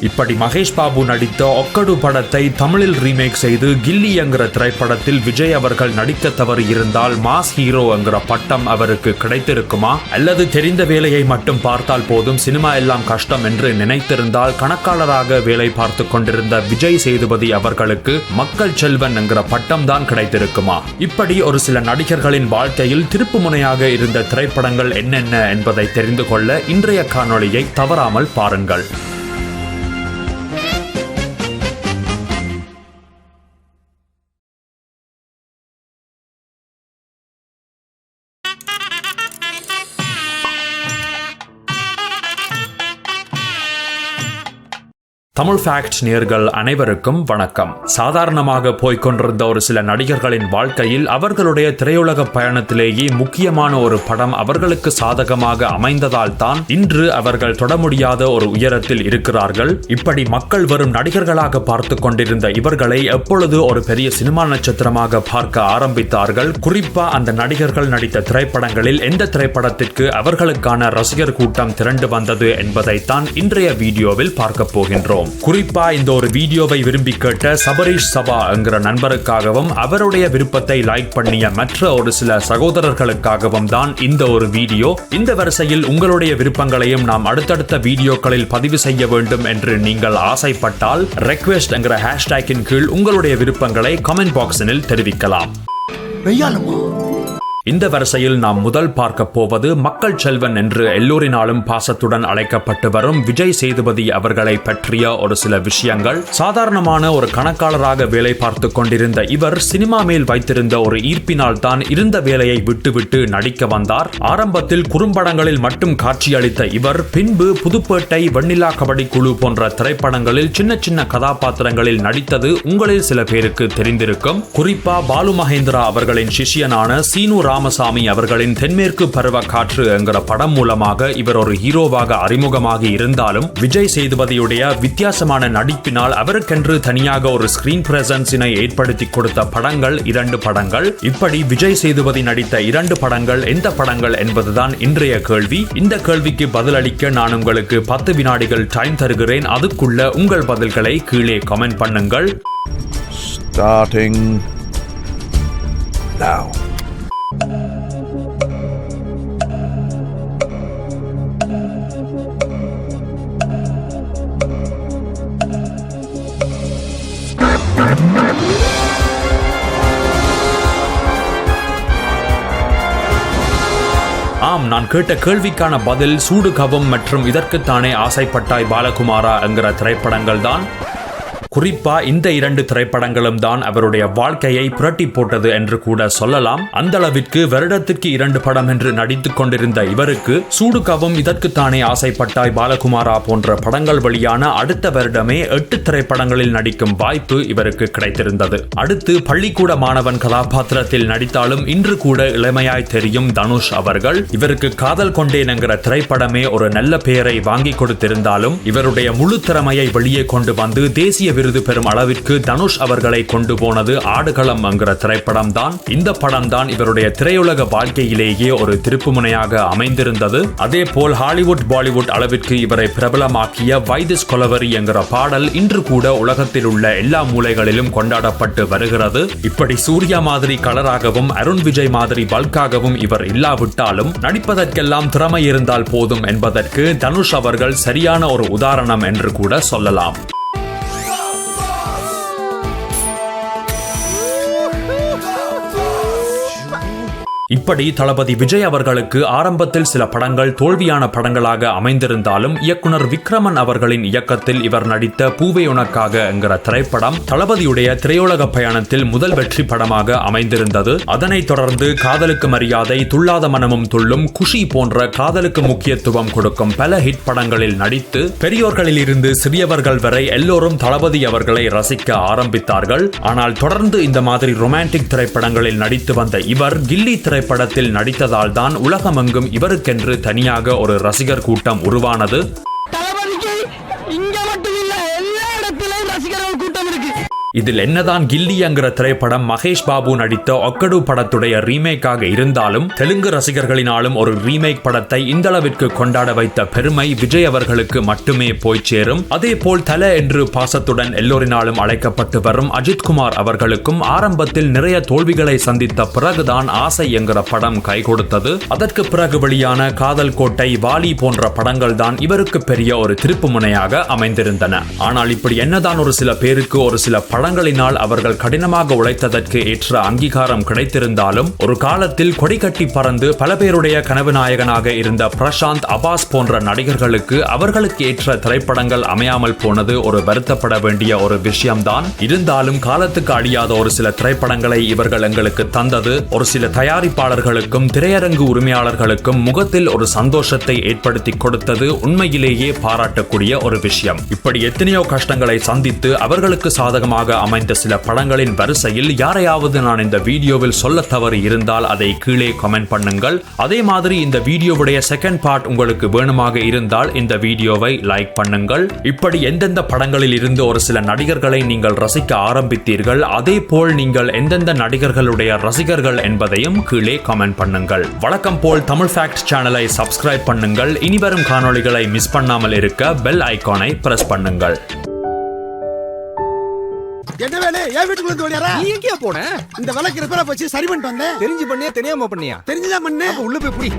இப்படி மகேஷ் பாபு நடித்த ஒக்கடு படத்தை தமிழில் ரீமேக் செய்து கில்லி என்கிற திரைப்படத்தில் விஜய் அவர்கள் நடிக்க தவறி இருந்தால் மாஸ் ஹீரோ என்கிற பட்டம் அவருக்கு கிடைத்திருக்குமா, அல்லது தெரிந்த வேலையை மட்டும் பார்த்தால் போதும் சினிமா எல்லாம் கஷ்டம் என்று நினைத்திருந்தால் கணக்காளராக வேலை பார்த்து கொண்டிருந்த விஜய் சேதுபதி அவர்களுக்கு மக்கள் செல்வன் என்கிற பட்டம் தான் கிடைத்திருக்குமா? இப்படி ஒரு சில நடிகர்களின் வாழ்க்கையில் திருப்பு முனையாக இருந்த திரைப்படங்கள் என்னென்ன என்பதை தெரிந்து கொள்ள இன்றைய காணொளியை தவறாமல் பாருங்கள். தமிழ் ஃபேக்ட் நேயர்கள் அனைவருக்கும் வணக்கம். சாதாரணமாக போய்கொண்டிருந்த ஒரு சில நடிகர்களின் வாழ்க்கையில் அவர்களுடைய திரையுலக பயணத்திலேயே முக்கியமான ஒரு படம் அவர்களுக்கு சாதகமாக அமைந்ததால் தான் இன்று அவர்கள் தொட முடியாத ஒரு உயரத்தில் இருக்கிறார்கள். இப்படி மக்கள் வரும் நடிகர்களாக பார்த்து கொண்டிருந்த இவர்களை எப்பொழுது ஒரு பெரிய சினிமா நட்சத்திரமாக பார்க்க ஆரம்பித்தார்கள். குறிப்பா அந்த நடிகர்கள் நடித்த திரைப்படங்களில் எந்த திரைப்படத்திற்கு அவர்களுக்கான ரசிகர் கூட்டம் திரண்டு வந்தது என்பதைத்தான் இன்றைய வீடியோவில் பார்க்க போகின்றோம். குறிப்பா இந்த ஒரு வீடியோவை விரும்பி கேட்ட சபரீஷ் சபா என்கிற நண்பருக்காகவும் அவருடைய விருப்பத்தை லைக் பண்ணிய மற்ற ஒரு சில சகோதரர்களுக்காகவும் தான் இந்த ஒரு வீடியோ. இந்த வரிசையில் உங்களுடைய விருப்பங்களையும் நாம் அடுத்தடுத்த வீடியோக்களில் பதிவு செய்ய வேண்டும் என்று நீங்கள் ஆசைப்பட்டால் ரெக்வெஸ்ட் என்கிற ஹேஷ்டேக்கின் கீழ் உங்களுடைய விருப்பங்களை கமெண்ட் பாக்ஸில் தெரிவிக்கலாம். இந்த வரிசையில் நாம் முதல் பார்க்க போவது மக்கள் செல்வன் என்று எல்லோரினாலும் பாசத்துடன் அழைக்கப்பட்டு வரும் விஜய் சேதுபதி அவர்களை பற்றிய ஒரு சில விஷயங்கள். சாதாரணமான ஒரு கணக்காளராக வேலை பார்த்து கொண்டிருந்த இவர் சினிமா மேல் வைத்திருந்த ஒரு ஈர்ப்பினால் தான் இருந்த வேலையை விட்டுவிட்டு நடிக்க வந்தார். ஆரம்பத்தில் குறும்படங்களில் மட்டும் காட்சியளித்த இவர் பின்பு புதுப்பேட்டை, வெண்ணிலா கபடி குழு போன்ற திரைப்படங்களில் சின்ன சின்ன கதாபாத்திரங்களில் நடித்தது உங்களில் சில பேருக்கு தெரிந்திருக்கும். குறிப்பா பாலு மகேந்திரா அவர்களின் சிஷியனான சீனு ராமசாமி அவர்களின் தென்மேற்கு பருவ காற்று என்கிற படம் மூலமாக இவர் ஒரு ஹீரோவாக அறிமுகமாகி இருந்தாலும் விஜய் சேதுபதியுடைய வித்தியாசமான நடிப்பினால் அவருக்கென்று தனியாக ஒரு ஸ்கிரீன் பிரசன்ஸினை ஏற்படுத்தி கொடுத்த படங்கள் 2 படங்கள். இப்படி விஜய் சேதுபதி நடித்த 2 படங்கள் எந்த படங்கள் என்பதுதான் இன்றைய கேள்வி. இந்த கேள்விக்கு பதிலளிக்க நான் உங்களுக்கு 10 வினாடிகள் டைம் தருகிறேன். அதுக்குள்ள உங்கள் பதில்களை கீழே கமெண்ட் பண்ணுங்கள். Starting now. ஆம், நான் கேட்ட கேள்விக்கான பதில் சூடு கவம் மற்றும் இதற்குத்தானே ஆசைப்பட்டாய் பாலகுமாரா என்கிற திரைப்படங்கள் தான். குறிப்பா இந்த 2 திரைப்படங்களும் தான் அவருடைய வாழ்க்கையை புரட்டி போட்டது என்று கூட சொல்லலாம். அந்த அளவிற்கு வருடத்திற்கு 2 படம் என்று நடித்துக் கொண்டிருந்த இவருக்கு சூடுகவும், இதற்குத்தானே ஆசைப்பட்டாய் பாலகுமாரா போன்ற படங்கள் வழியான அடுத்த வருடமே 8 திரைப்படங்களில் நடிக்கும் வாய்ப்பு இவருக்கு கிடைத்திருந்தது. அடுத்து பள்ளிக்கூட மாணவன் கதாபாத்திரத்தில் நடித்தாலும் இன்று கூட இளமையாய் தெரியும் தனுஷ் அவர்கள். இவருக்கு காதல் கொண்டேன் என்கிற திரைப்படமே ஒரு நல்ல பெயரை வாங்கி கொடுத்திருந்தாலும் இவருடைய முழு திறமையை வெளியே கொண்டு வந்து தேசிய விருது பெறும் அளவிற்கு தனுஷ் அவர்களை கொண்டு போனது ஆடுகளம் என்கிற திரைப்படம் தான். இந்த படம் தான் இவருடைய திரையுலக வாழ்க்கையிலேயே ஒரு திருப்புமுனையாக அமைந்திருந்தது. அதே போல் ஹாலிவுட், பாலிவுட் அளவிற்கு இவரை பிரபலமாக்கிய வைதிஸ் கொலவரி என்கிற பாடல் இன்று கூட உலகத்தில் உள்ள எல்லா மூலைகளிலும் கொண்டாடப்பட்டு வருகிறது. இப்படி சூர்யா மாதிரி கலராகவும் அருண் விஜய் மாதிரி பல்காகவும் இவர் இல்லாவிட்டாலும் நடிப்பதற்கெல்லாம் திறமை இருந்தால் போதும் என்பதற்கு தனுஷ் அவர்கள் சரியான ஒரு உதாரணம் என்று கூட சொல்லலாம். இப்படி தளபதி விஜய் அவர்களுக்கு ஆரம்பத்தில் சில படங்கள் தோல்வியான படங்களாக அமைந்திருந்தாலும் இயக்குனர் விக்ரமன் அவர்களின் இயக்கத்தில் இவர் நடித்த பூவே உனக்காக என்கிற திரைப்படம் தளபதியுடைய திரையுலக பயணத்தில் முதல் வெற்றி படமாக அமைந்திருந்தது. அதனைத் தொடர்ந்து காதலுக்கு மரியாதை, துள்ளாத மனமும் துள்ளும், குஷி போன்ற காதலுக்கு முக்கியத்துவம் கொடுக்கும் பல ஹிட் படங்களில் நடித்து பெரியோர்களில் இருந்து சிறியவர்கள் வரை எல்லோரும் தளபதி அவர்களை ரசிக்க ஆரம்பித்தார்கள். ஆனால் தொடர்ந்து இந்த மாதிரி ரொமான்டிக் திரைப்படங்களில் நடித்து வந்த இவர் கில்லி திரைப்படத்தில் நடித்ததால் தான் உலகமெங்கும் இவருக்கென்று தனியாக ஒரு ரசிகர் கூட்டம் உருவானது. இதில் என்னதான் கில்லி என்கிற திரைப்படம் மகேஷ் பாபு நடித்த ஒக்கடு படத்துடைய ரீமேக்காக இருந்தாலும் தெலுங்கு ரசிகர்களினாலும் ஒரு ரீமேக் படத்தை இந்த அளவிற்கு கொண்டாட வைத்த பெருமை விஜய் அவர்களுக்கு மட்டுமே போய் சேரும். அதே போல் தல என்று பாசத்துடன் எல்லோரினாலும் அழைக்கப்பட்டு வரும் அஜித்குமார் அவர்களுக்கும் ஆரம்பத்தில் நிறைய தோல்விகளை சந்தித்த பிறகுதான் ஆசை என்கிற படம் கை கொடுத்தது. அதற்கு பிறகு வெளியான காதல் கோட்டை, வாலி போன்ற படங்கள் தான் இவருக்கு பெரிய ஒரு திருப்பு முனையாக அமைந்திருந்தன. ஆனால் இப்படி என்னதான் ஒரு சில பேருக்கு ஒரு சில படங்களினால் அவர்கள் கடினமாக உழைத்ததற்கு ஏற்ற அங்கீகாரம் கிடைத்திருந்தாலும் ஒரு காலத்தில் கொடி கட்டி பறந்து பல பேருடைய கனவு நாயகனாக இருந்த பிரசாந்த், அபாஸ் போன்ற நடிகர்களுக்கு அவர்களுக்கு ஏற்ற திரைப்படங்கள் அமையாமல் போனது ஒரு வருத்தப்பட வேண்டிய ஒரு விஷயம்தான். இருந்தாலும் காலத்துக்கு அழியாத ஒரு சில திரைப்படங்களை இவர்கள் எங்களுக்கு தந்தது ஒரு சில தயாரிப்பாளர்களுக்கும் திரையரங்கு உரிமையாளர்களுக்கும் முகத்தில் ஒரு சந்தோஷத்தை ஏற்படுத்தி கொடுத்தது உண்மையிலேயே பாராட்டக்கூடிய ஒரு விஷயம். இப்படி எத்தனையோ கஷ்டங்களை சந்தித்து அவர்களுக்கு சாதகமாக அமைந்த சில படங்களின் வரிசையில் யாரையாவது நான் இந்த வீடியோவில் சொல்ல தவறு இருந்தால் அதை கீழே கமெண்ட் பண்ணுங்கள். அதே மாதிரி இந்த வீடியோவுடைய செகண்ட் பார்ட் உங்களுக்கு வேணுமாக இருந்தால் இந்த வீடியோவை லைக் பண்ணுங்கள். இப்படி எந்தெந்த படங்களில் இருந்து ஒரு சில நடிகர்களை நீங்கள் ரசிக்க ஆரம்பித்தீர்கள், அதே போல் நீங்கள் எந்தெந்த நடிகர்களுடைய ரசிகர்கள் என்பதையும் கீழே கமெண்ட் பண்ணுங்கள். வழக்கம் போல் தமிழ் ஃபேக்ட் சேனலை சப்ஸ்கிரைப் பண்ணுங்கள். இனிவரும் காணொளிகளை மிஸ் பண்ணாமல் இருக்க பெல் ஐகானை பிரஸ் பண்ணுங்கள். என்ன வேலை? என் வீட்டுக்குள்ள வந்து ஓடியாரா? நீ எங்கேயா போன? இந்த விளக்கு ரிப்பேரா போச்சு, சரி பண்ணிட்டு வந்தேன். தெரிஞ்சு பண்ணியா தெரியாம பண்ணியா? தெரிஞ்சுதான் பண்ணேன். உள்ள போய் புடி.